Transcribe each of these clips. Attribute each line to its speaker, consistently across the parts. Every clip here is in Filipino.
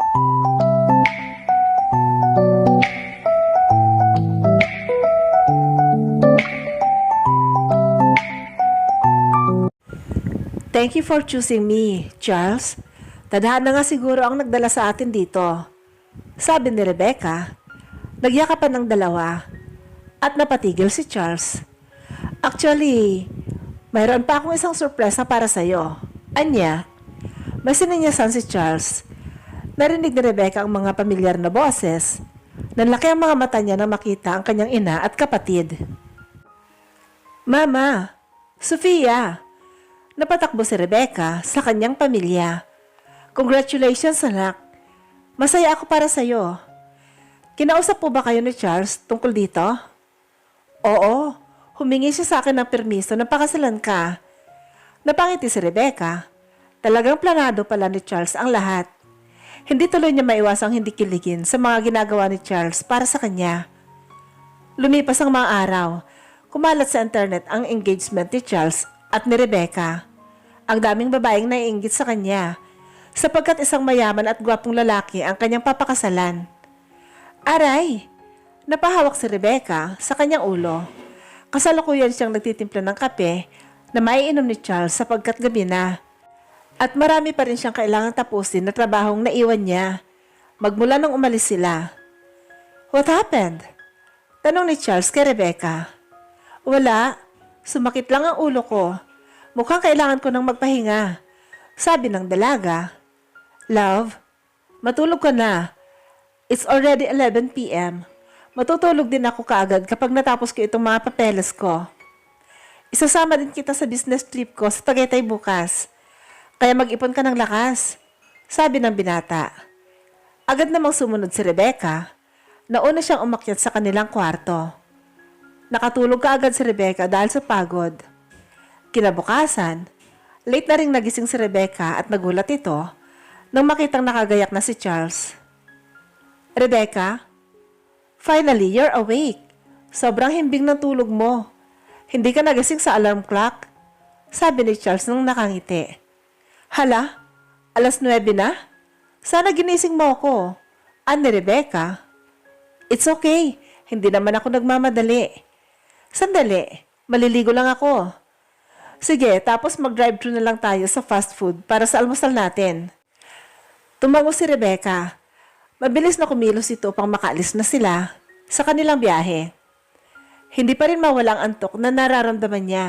Speaker 1: Thank you for choosing me, Charles. Tadhana nga siguro ang nagdala sa atin dito. Sabi ni Rebecca, nagyakapan ng dalawa at napatigil si Charles. Actually, mayroon pa akong isang surprise na para sa'yo. Anya, may sininyasan si Charles. Narinig ni Rebecca ang mga pamilyar na boses. Nanlaki ang mga mata niya nang makita ang kanyang ina at kapatid. Mama, Sofia! Napatakbo si Rebecca sa kanyang pamilya. Congratulations, anak. Masaya ako para sa'yo. Kinausap po ba kayo ni Charles tungkol dito? Oo, humingi siya sa akin ng permiso na pakasalan ka. Napangiti si Rebecca. Talagang planado pala ni Charles ang lahat. Hindi tuloy niya maiwasang hindi kiligin sa mga ginagawa ni Charles para sa kanya. Lumipas ang mga araw. Kumalat sa internet ang engagement ni Charles at ni Rebecca. Ang daming babaeng naiinggit sa kanya sapagkat isang mayaman at gwapong lalaki ang kanyang papakasalan. Aray! Napahawak si Rebecca sa kanyang ulo. Kasalukuyan siyang nagtitimpla ng kape na maiinom ni Charles sapagkat gabi na. At marami pa rin siyang kailangang tapusin na trabahong naiwan niya magmula nang umalis sila. What happened? Tanong ni Charles kay Rebecca. Wala. Sumakit lang ang ulo ko. Mukhang kailangan ko nang magpahinga. Sabi ng dalaga. Love, matulog ka na. It's already 11 p.m. Matutulog din ako kaagad kapag natapos ko itong mga papeles ko. Isasama din kita sa business trip ko sa Tagaytay bukas. Kaya mag-ipon ka ng lakas. Sabi ng binata. Agad namang sumunod si Rebecca. Nauna siyang umakyat sa kanilang kwarto. Nakatulog kaagad si Rebecca dahil sa pagod. Kinabukasan, late na ring nagising si Rebecca at nagulat ito nang makitang nakagayak na si Charles. Rebecca, finally, you're awake. Sobrang himbing ng tulog mo. Hindi ka nagising sa alarm clock? Sabi ni Charles nung nakangiti. Hala, 9:00 na? Sana ginising mo ako. Ni Rebecca. It's okay, hindi naman ako nagmamadali. Sandali, maliligo lang ako. Sige, tapos mag-drive-thru na lang tayo sa fast food para sa almusal natin. Tumango si Rebecca. Mabilis na kumilos ito upang makaalis na sila sa kanilang biyahe. Hindi pa rin mawalang antok na nararamdaman niya.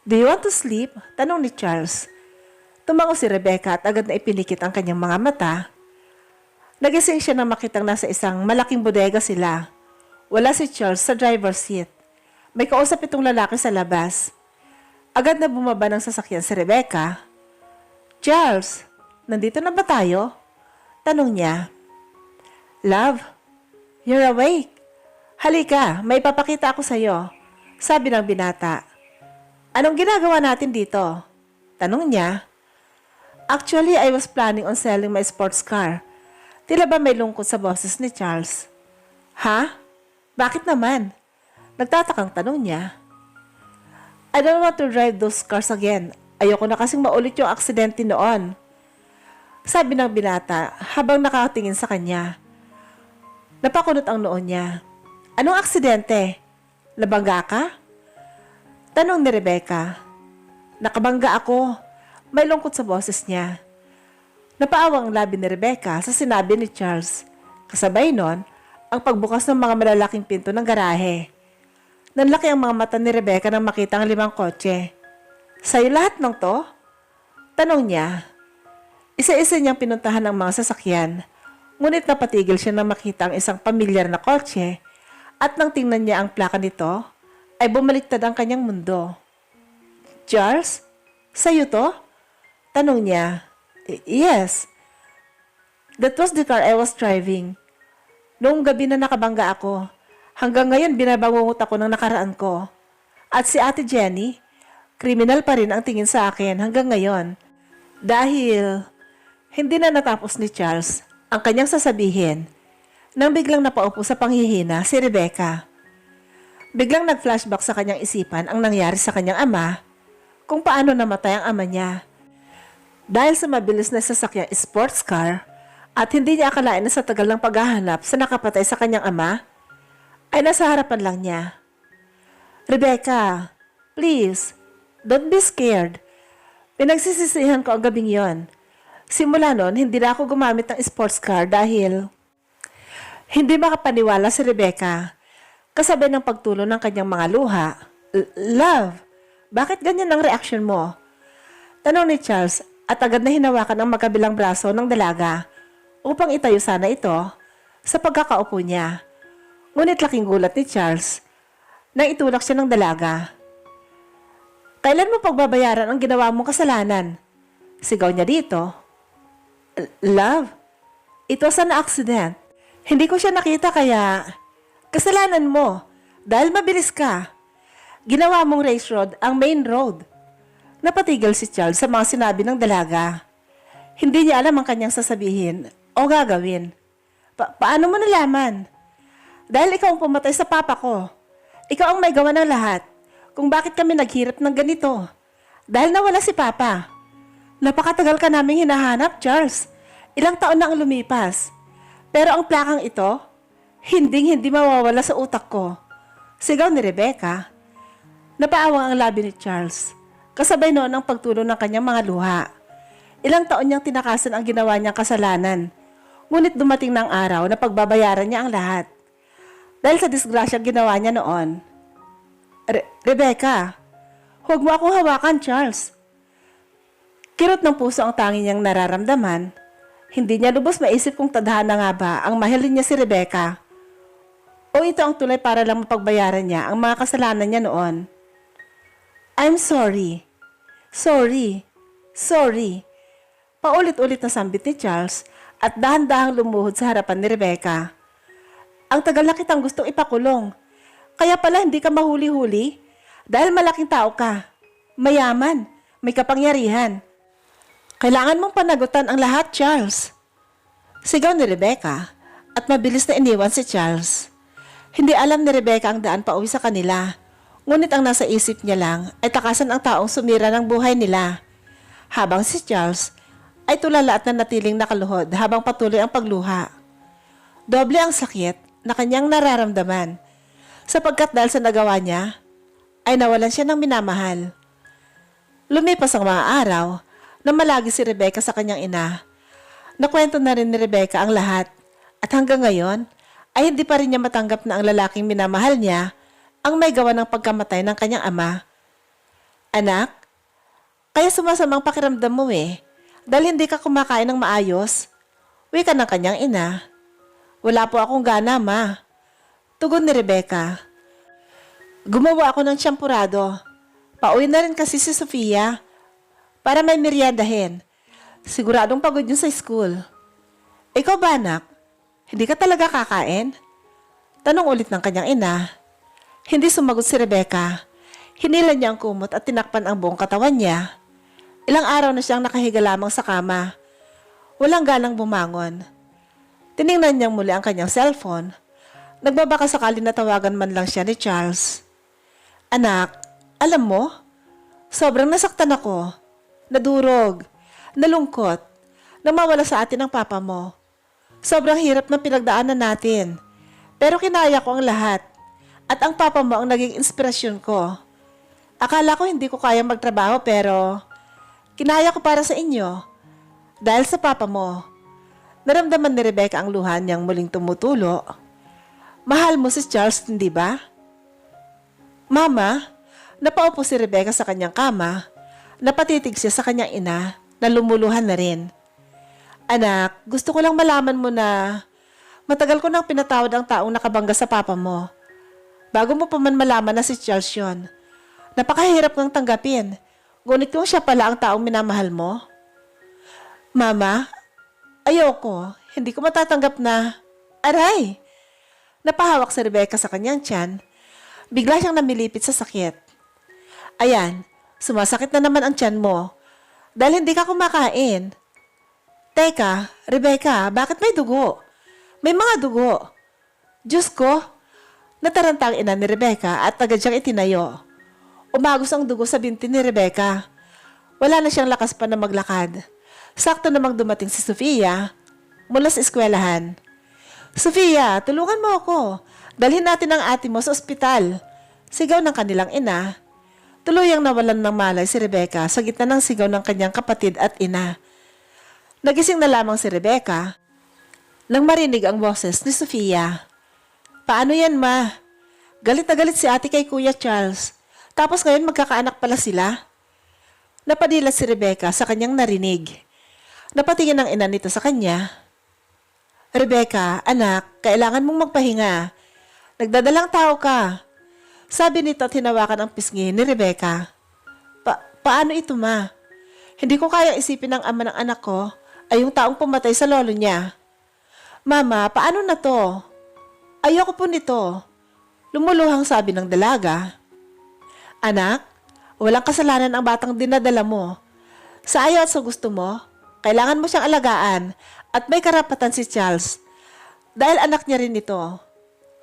Speaker 1: Do you want to sleep? Tanong ni Charles. Tumango si Rebecca at agad na ipinikit ang kanyang mga mata. Nagising siya nang makitang nasa isang malaking bodega sila. Wala si Charles sa driver's seat. May kausap itong lalaki sa labas. Agad na bumaba ng sasakyan si Rebecca. Charles, nandito na ba tayo? Tanong niya. Love, you're awake. Halika, may papakita ako sa'yo. Sabi ng binata. Anong ginagawa natin dito? Tanong niya. Actually, I was planning on selling my sports car. Tila ba may lungkot sa boses ni Charles? Ha? Bakit naman? Nagtatakang tanong niya. I don't want to drive those cars again. Ayoko na kasing maulit yung aksidente noon. Sabi ng binata habang nakatingin sa kanya. Napakunot ang noon niya. Anong aksidente? Nabangga ka? Tanong ni Rebecca. Nakabangga ako. May lungkot sa boses niya. Napaawang ang labi ni Rebecca sa sinabi ni Charles. Kasabay nun, ang pagbukas ng mga malalaking pinto ng garahe. Nanlaki ang mga mata ni Rebecca nang makita ang 5 kotse. Sa'yo lahat ng to? Tanong niya. Isa-isa niyang pinuntahan ang mga sasakyan. Ngunit napatigil siya nang makita ang isang pamilyar na kotse at nang tingnan niya ang plaka nito, ay bumaliktad ang kanyang mundo. Charles? Sa'yo to? Tanong niya. Yes. That was the car I was driving. Noong gabi na nakabangga ako. Hanggang ngayon binabangungot ako ng nakaraan ko. At si Ate Jenny, kriminal pa rin ang tingin sa akin hanggang ngayon. Dahil hindi na natapos ni Charles ang kanyang sasabihin nang biglang napaupo sa panghihina si Rebecca. Biglang nag-flashback sa kanyang isipan ang nangyari sa kanyang ama kung paano namatay ang ama niya. Dahil sa mabilis na sasakyang sports car, At hindi niya akalain na sa tagal ng paghahanap sa nakapatay sa kanyang ama, ay nasa harapan lang niya. Rebecca, please, don't be scared. Pinagsisisihan ko ang gabing yon. Simula noon, hindi na ako gumamit ng sports car dahil hindi makapaniwala si Rebecca. Kasabay ng pagtulo ng kanyang mga luha. Love, bakit ganyan ang reaction mo? Tanong ni Charles at agad na hinawakan ang magkabilang braso ng dalaga upang itayo sana ito sa pagkakaupo niya. Ngunit laking gulat ni Charles nang itulak siya ng dalaga. Kailan mo pagbabayaran ang ginawa mong kasalanan? Sigaw niya dito. Love, it was an accident. Hindi ko siya nakita kaya kasalanan mo dahil mabilis ka. Ginawa mong race road ang main road. Napatigil si Charles sa mga sinabi ng dalaga. Hindi niya alam ang kanyang sasabihin o gagawin. Paano mo nalaman? Dahil ikaw ang pumatay sa papa ko. Ikaw ang may gawa ng lahat kung bakit kami naghirap ng ganito. Dahil nawala si papa. Napakatagal ka naming hinahanap, Charles. Ilang taon na ang lumipas. Pero ang plakang ito, hindi mawawala sa utak ko. Sigaw ni Rebecca. Napaawang ang labi ni Charles. Kasabay noon ang pagtulo ng kanyang mga luha. Ilang taon niyang tinakasan ang ginawa niyang kasalanan. Ngunit dumating ng araw na pagbabayaran niya ang lahat. Dahil sa disgrasyang ginawa niya noon. Rebecca, huwag mo akong hawakan, Charles. Kirot ng puso ang tanging niyang nararamdaman. Hindi niya lubos maisip kung tadhana nga ba ang mahalin niya si Rebecca. O ito ang tulay para lang mapagbayaran niya ang mga kasalanan niya noon. I'm sorry. Sorry. Sorry. Paulit-ulit na sambit ni Charles at dahan-dahang lumuhod sa harapan ni Rebecca. Ang tagal na kitang gustong ipakulong. Kaya pala hindi ka mahuli-huli dahil malaking tao ka. Mayaman. May kapangyarihan. Kailangan mong panagutan ang lahat, Charles. Sigaw ni Rebecca at mabilis na iniwan si Charles. Hindi alam ni Rebecca ang daan pauwi sa kanila. Ngunit ang nasa isip niya lang ay takasan ang taong sumira ng buhay nila. Habang si Charles ay tulala at nanatiling nakaluhod habang patuloy ang pagluha. Doble ang sakit na kanyang nararamdaman sapagkat dahil sa nagawa niya ay nawalan siya ng minamahal. Lumipas ang mga araw na malagi si Rebecca sa kanyang ina. Nakwento na rin ni Rebecca ang lahat at hanggang ngayon ay hindi pa rin niya matanggap na ang lalaking minamahal niya ang may gawa ng pagkamatay ng kanyang ama. Anak, kaya sumasamang pakiramdam mo dahil hindi ka kumakain ng maayos. Wika ng kanyang ina. Wala po akong gana, ma. Tugon ni Rebecca. Gumawa ako ng tsampurado. Pauwi na rin kasi si Sofia para may meriendahin. Siguradong pagod yun sa school. Ikaw ba, anak? Hindi ka talaga kakain? Tanong ulit ng kanyang ina. Hindi sumagot si Rebecca. Hinila niya ang kumot at tinakpan ang buong katawan niya. Ilang araw na siyang nakahiga lamang sa kama. Walang ganang bumangon. Tiningnan niyang muli ang kanyang cellphone. Nagbabaka sakali na tawagan man lang siya ni Charles. Anak, alam mo, sobrang nasaktan ako. Nadurog, nalungkot, nang mawala sa atin ang papa mo. Sobrang hirap ng pinagdaanan natin. Pero kinaya ko ang lahat. At ang papa mo ang naging inspirasyon ko. Akala ko hindi ko kaya magtrabaho pero kinaya ko para sa inyo. Dahil sa papa mo. Naramdaman ni Rebecca ang luha niyang muling tumutulo. Mahal mo si Charles, hindi ba? Mama, napaupo si Rebecca sa kanyang kama. Napatitig siya sa kanyang ina na lumuluhan na rin. Anak, gusto ko lang malaman mo na matagal ko nang pinatawad ang taong nakabangga sa papa mo. Bago mo pa man malaman na si Charles yun. Napakahirap ng tanggapin. Ngunit kung siya pala ang taong minamahal mo. Mama, ayoko. Hindi ko matatanggap na... Aray! Napahawak si Rebecca sa kanyang tiyan. Bigla siyang namilipit sa sakit. Ayan, sumasakit na naman ang tiyan mo. Dahil hindi ka kumakain. Teka, Rebecca, bakit may dugo? May mga dugo. Diyos ko! Nataranta ang ina ni Rebecca at agad siyang itinayo. Umagos ang dugo sa binti ni Rebecca. Wala na siyang lakas pa na maglakad. Sakto namang dumating si Sofia. mula sa eskwelahan. Sofia, tulungan mo ako. Dalhin natin ang ate mo sa ospital. Sigaw ng kanilang ina. Tuluyang nawalan ng malay si Rebecca sa gitna ng sigaw ng kanyang kapatid at ina. Nagising na lamang si Rebecca nang marinig ang boses ni Sofia. Paano yan, ma? Galit na galit si ate kay Kuya Charles. Tapos ngayon magkakaanak pala sila. Napadilat si Rebecca sa kanyang narinig. Napatingin ang ina nito sa kanya. Rebecca, anak, kailangan mong magpahinga. Nagdadalang tao ka. Sabi nito at hinawakan ang pisngi ni Rebecca. Paano ito, ma? Hindi ko kayang isipin ng ama ng anak ko ay yung taong pumatay sa lolo niya. Mama, paano na to? Ayoko po nito. Lumuluhang sabi ng dalaga. Anak, walang kasalanan ang batang dinadala mo. Sa ayaw at sa gusto mo, kailangan mo siyang alagaan at may karapatan si Charles. Dahil anak niya rin ito.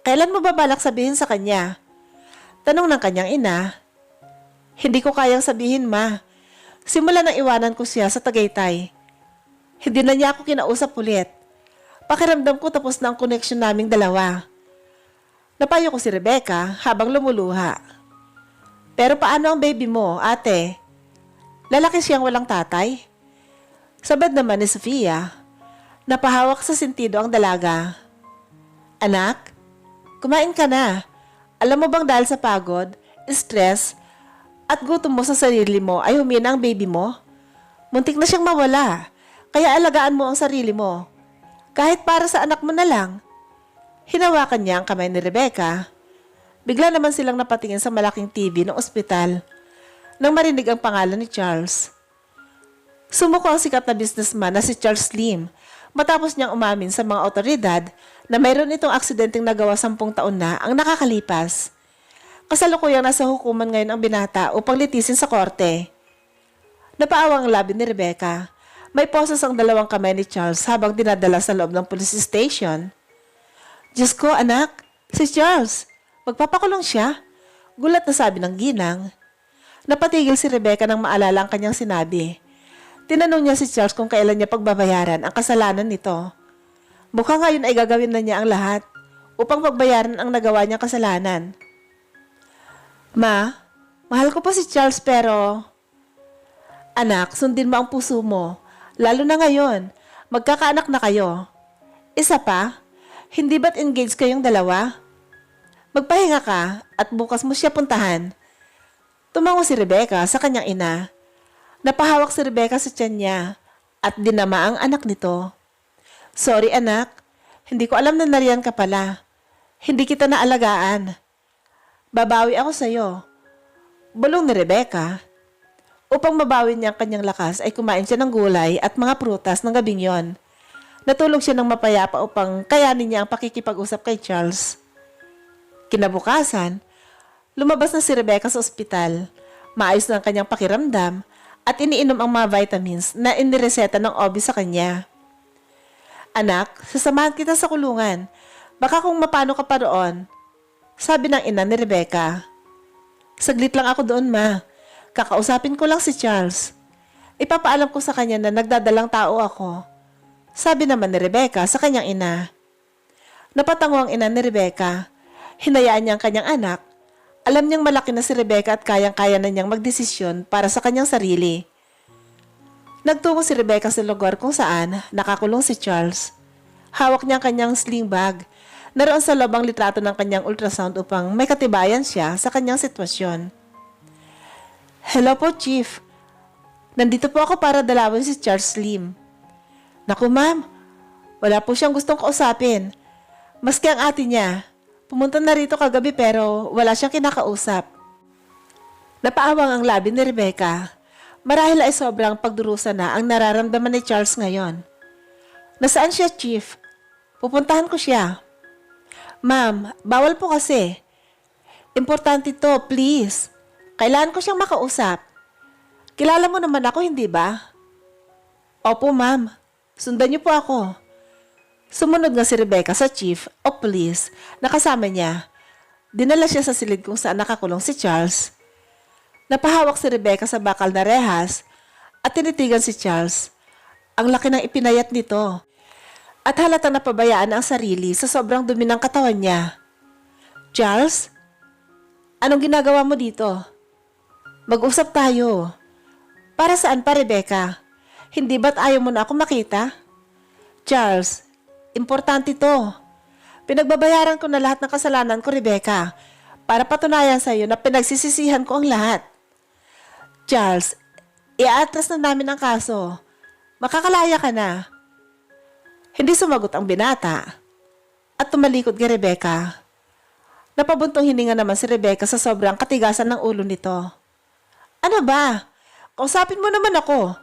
Speaker 1: Kailan mo ba balak sabihin sa kanya? Tanong ng kanyang ina. Hindi ko kayang sabihin, ma. Simula nang iwanan ko siya sa Tagaytay. Hindi na niya ako kinausap ulit. Pakiramdam ko tapos na ang connection naming dalawa. Napayo ko si Rebecca habang lumuluha. Pero paano ang baby mo, ate? Lalaki siyang walang tatay? Sabad naman ni Sofia. Napahawak sa sentido ang dalaga. Anak, kumain ka na. Alam mo bang dahil sa pagod, stress, at gutom mo sa sarili mo ay humina ang baby mo? Muntik na siyang mawala. Kaya alagaan mo ang sarili mo. Kahit para sa anak mo na lang. Hinawakan niya ang kamay ni Rebecca. Bigla naman silang napatingin sa malaking TV ng ospital nang marinig ang pangalan ni Charles. Sumuko ang sikat na businessman na si Charles Slim matapos niyang umamin sa mga otoridad na mayroon itong aksidenteng nagawa 10 taon na ang nakakalipas. Kasalukuyang nasa hukuman ngayon ang binata upang litisin sa korte. Napaawang ang labi ni Rebecca. May poses ang dalawang kamay ni Charles habang dinadala sa loob ng police station. Diyos ko, anak, si Charles, magpapakulong siya. Gulat na sabi ng ginang. Napatigil si Rebecca nang maalala ang kanyang sinabi. Tinanong niya si Charles kung kailan niya pagbabayaran ang kasalanan nito. Mukhang ngayon ay gagawin na niya ang lahat upang pagbayaran ang nagawa niyang kasalanan. Ma, mahal ko pa si Charles pero... Anak, sundin mo ang puso mo. Lalo na ngayon, magkakaanak na kayo. Isa pa, hindi ba't engaged kayong dalawa? Magpahinga ka at bukas mo siya puntahan. Tumango si Rebecca sa kanyang ina. Napahawak si Rebecca sa tiyan niya at dinama ang anak nito. Sorry anak, hindi ko alam na nariyan ka pala. Hindi kita naalagaan. Babawi ako sa'yo. Bulong ni Rebecca. Upang mabawi niya ang kanyang lakas ay kumain siya ng gulay at mga prutas ng gabing yon. Natulog siya ng mapayapa upang kayanin niya ang pakikipag-usap kay Charles. Kinabukasan, lumabas na si Rebecca sa ospital. Maayos na ang kanyang pakiramdam at iniinom ang mga vitamins na inireseta ng OB sa kanya. Anak, sasamahan kita sa kulungan. Baka kung mapano ka pa roon. Sabi ng ina ni Rebecca. Saglit lang ako doon, ma. Kakausapin ko lang si Charles. Ipapaalam ko sa kanya na nagdadalang tao ako. Sabi naman ni Rebecca sa kanyang ina. Napatango ang ina ni Rebecca. Hinayaan niya ang kanyang anak. Alam niyang malaki na si Rebecca at kayang-kaya na niyang magdesisyon para sa kanyang sarili. Nagtungo si Rebecca sa lugar kung saan nakakulong si Charles. Hawak niya ang kanyang sling bag. Naroon sa loob ang litrato ng kanyang ultrasound upang may katibayan siya sa kanyang sitwasyon. Hello po, Chief. Nandito po ako para dalawin si Charles Slim. Naku, ma'am. Wala po siyang gustong kausapin. Maski ang ate niya. Pumunta na rito kagabi pero wala siyang kinakausap. Napaawang ang labi ni Rebecca. Marahil ay sobrang pagdurusa na ang nararamdaman ni Charles ngayon. Nasaan siya, Chief? Pupuntahan ko siya. Ma'am, bawal po kasi. Importante to, please. Kailangan ko siyang makausap. Kilala mo naman ako, hindi ba? Opo, ma'am. Sundan niyo po ako. Sumunod nga si Rebecca sa chief o police na kasama niya. Dinala siya sa silid kung saan nakakulong si Charles. Napahawak si Rebecca sa bakal na rehas at tinitigan si Charles. Ang laki ng ipinayat nito. At halatang napabayaan na ang sarili sa sobrang dumi ng katawan niya. Charles? Anong ginagawa mo dito? Mag-usap tayo. Para saan pa, Rebecca? Hindi ba't ayaw mo na ako makita? Charles, importante to. Pinagbabayaran ko na lahat ng kasalanan ko, Rebecca, para patunayan sa iyo na pinagsisisihan ko ang lahat. Charles, i-atras na namin ang kaso. Makakalaya ka na. Hindi sumagot ang binata. At tumalikod kay Rebecca. Napabuntong hininga naman si Rebecca sa sobrang katigasan ng ulo nito. Ano ba? Kausapin mo naman ako.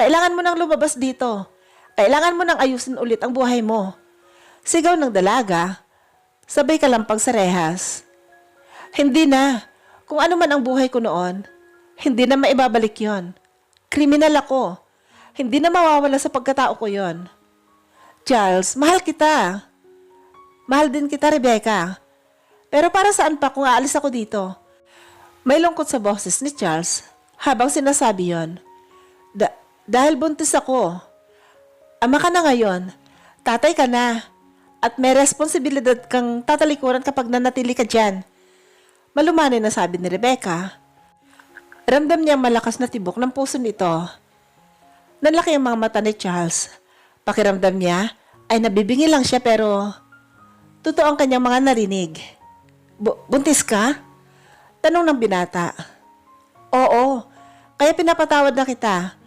Speaker 1: Kailangan mo nang lumabas dito. Kailangan mo nang ayusin ulit ang buhay mo. Sigaw ng dalaga. Sabay kalampag sa rehas. Hindi na. Kung ano man ang buhay ko noon, hindi na maibabalik yon. Kriminal ako. Hindi na mawawala sa pagkatao ko yon. Charles, mahal kita. Mahal din kita, Rebecca. Pero para saan pa kung aalis ako dito? May lungkot sa boses ni Charles habang sinasabi yon. Dahil buntis ako. Ama ka na ngayon. Tatay ka na. At may responsibilidad kang tatalikuran kapag nanatili ka dyan. Malumanay na sabi ni Rebecca. Ramdam niya malakas na tibok ng puso nito. Nanlaki ang mga mata ni Charles. Pakiramdam niya ay nabibingi lang siya pero totoo ang kanyang mga narinig. Buntis ka? Tanong ng binata. Oo, kaya pinapatawad na kita.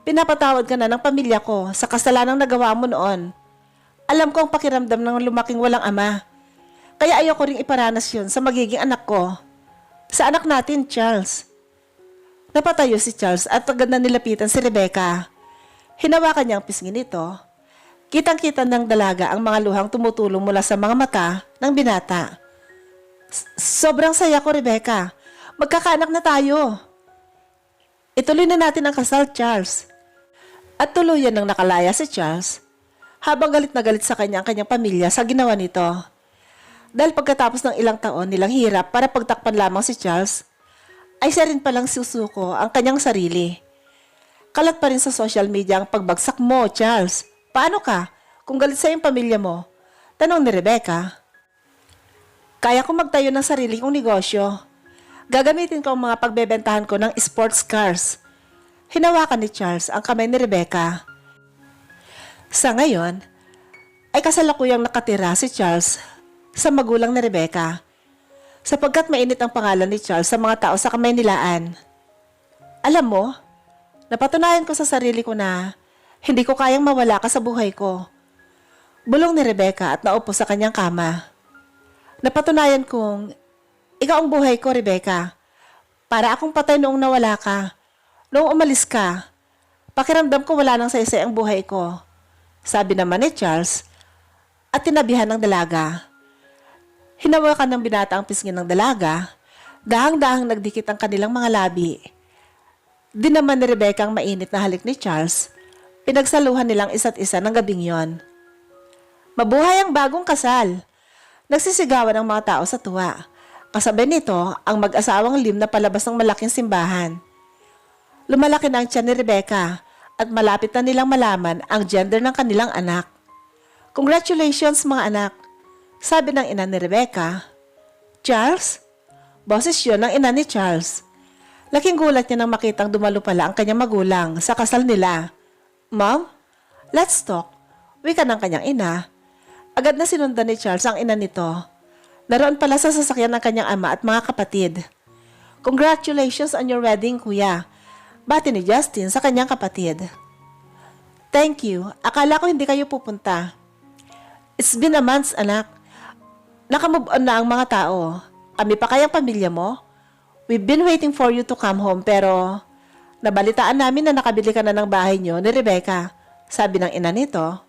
Speaker 1: Pinapatawad ka na ng pamilya ko sa kasalanang nagawa mo noon. Alam ko ang pakiramdam ng lumaking walang ama. Kaya ayoko ring iparanas yun sa magiging anak ko. Sa anak natin, Charles. Napatayo si Charles at agad na nilapitan si Rebecca. Hinawakan niya ang pisngi nito. Kitang-kita ng dalaga ang mga luhang tumutulong mula sa mga mata ng binata. Sobrang saya ko, Rebecca. Magkakaanak na tayo. Ituloy na natin ang kasal, Charles. At tuluyan nang nakalaya si Charles habang galit na galit sa kanya ang kanyang pamilya sa ginawa nito. Dahil pagkatapos ng ilang taon nilang hirap para pagtakpan lamang si Charles, ay siya rin palang susuko ang kanyang sarili. Kalat pa rin sa social media ang pagbagsak mo, Charles. Paano ka kung galit sa iyong pamilya mo? Tanong ni Rebecca. Kaya ko magtayo ng sarili kong negosyo. Gagamitin ko ang mga pagbebentahan ko ng sports cars. Hinawakan ni Charles ang kamay ni Rebecca. Sa ngayon, ay kasalukuyang nakatira si Charles sa magulang ni Rebecca sapagkat mainit ang pangalan ni Charles sa mga tao sa Kamaynilaan. Alam mo, napatunayan ko sa sarili ko na hindi ko kayang mawala ka sa buhay ko. Bulong ni Rebecca at naupo sa kanyang kama. Napatunayan kong ikaw ang buhay ko, Rebecca. Para akong patay noong nawala ka. Noong umalis ka, pakiramdam ko wala nang saysay ang buhay ko. Sabi naman ni Charles at tinabihan ng dalaga. Hinawakan ng binata ang pisngi ng dalaga. Dahang-dahang nagdikit ang kanilang mga labi. Di naman ni Rebecca ang mainit na halik ni Charles. Pinagsaluhan nilang isa't isa ng gabing yon. Mabuhay ang bagong kasal. Nagsisigawan ang mga tao sa tuwa. Kasabay nito ang mag-asawang Lim na palabas ng malaking simbahan. Lumalaki na ang tiyan ni Rebecca at malapit na nilang malaman ang gender ng kanilang anak. Congratulations mga anak, sabi ng ina ni Rebecca. Charles? Boses yun ng ina ni Charles. Laking gulat niya nang makitang dumalo pala ang kanyang magulang sa kasal nila. Mom, let's talk. Wika ng kanyang ina. Agad na sinundan ni Charles ang ina nito. Naroon pala sa sasakyan ng kanyang ama at mga kapatid. Congratulations on your wedding, kuya. Bati ni Justin sa kanyang kapatid. Thank you. Akala ko hindi kayo pupunta. It's been a month, anak. Nakamove on na ang mga tao. Kami pa kayang pamilya mo? We've been waiting for you to come home pero nabalitaan namin na nakabili ka na ng bahay niyo ni Rebecca. Sabi ng ina nito.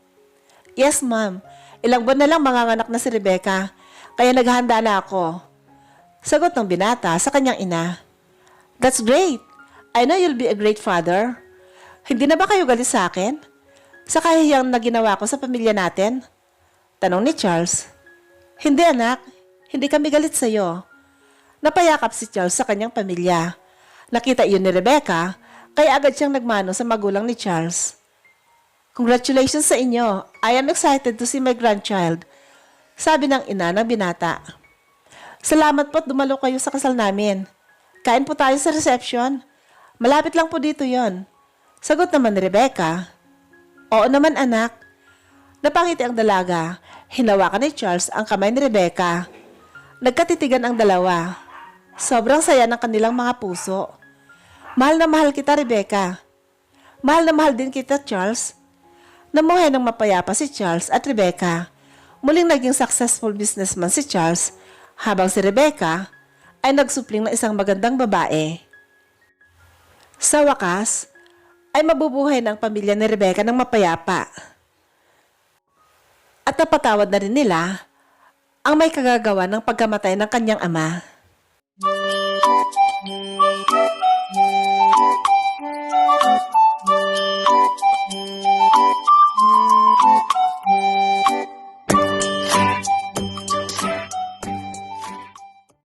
Speaker 1: Yes, ma'am. Ilang buwan na lang manganganak na si Rebecca. Kaya naghahanda na ako. Sagot ng binata sa kanyang ina. That's great. I know you'll be a great father. Hindi na ba kayo galit sa akin? Sa kahiyang na ginawa ko sa pamilya natin? Tanong ni Charles. Hindi anak. Hindi kami galit sa'yo. Napayakap si Charles sa kanyang pamilya. Nakita iyon ni Rebecca, kaya agad siyang nagmano sa magulang ni Charles. Congratulations sa inyo. I am excited to see my grandchild. Sabi ng ina ng binata. Salamat po't dumalo kayo sa kasal namin. Kain po tayo sa reception. Malapit lang po dito yon. Sagot naman ni Rebecca. Oo naman anak. Napangiti ang dalaga. Hinawakan ni Charles ang kamay ni Rebecca. Nagkatitigan ang dalawa. Sobrang saya ng kanilang mga puso. Mahal na mahal kita, Rebecca. Mahal na mahal din kita, Charles. Namuhay ng mapayapa si Charles at Rebecca. Muling naging successful businessman si Charles, habang si Rebecca ay nagsupling ng isang magandang babae. Sa wakas, ay mabubuhay ng pamilya ni Rebecca ng mapayapa. At napatawad na rin nila ang may kagagawa ng pagkamatay ng kanyang ama.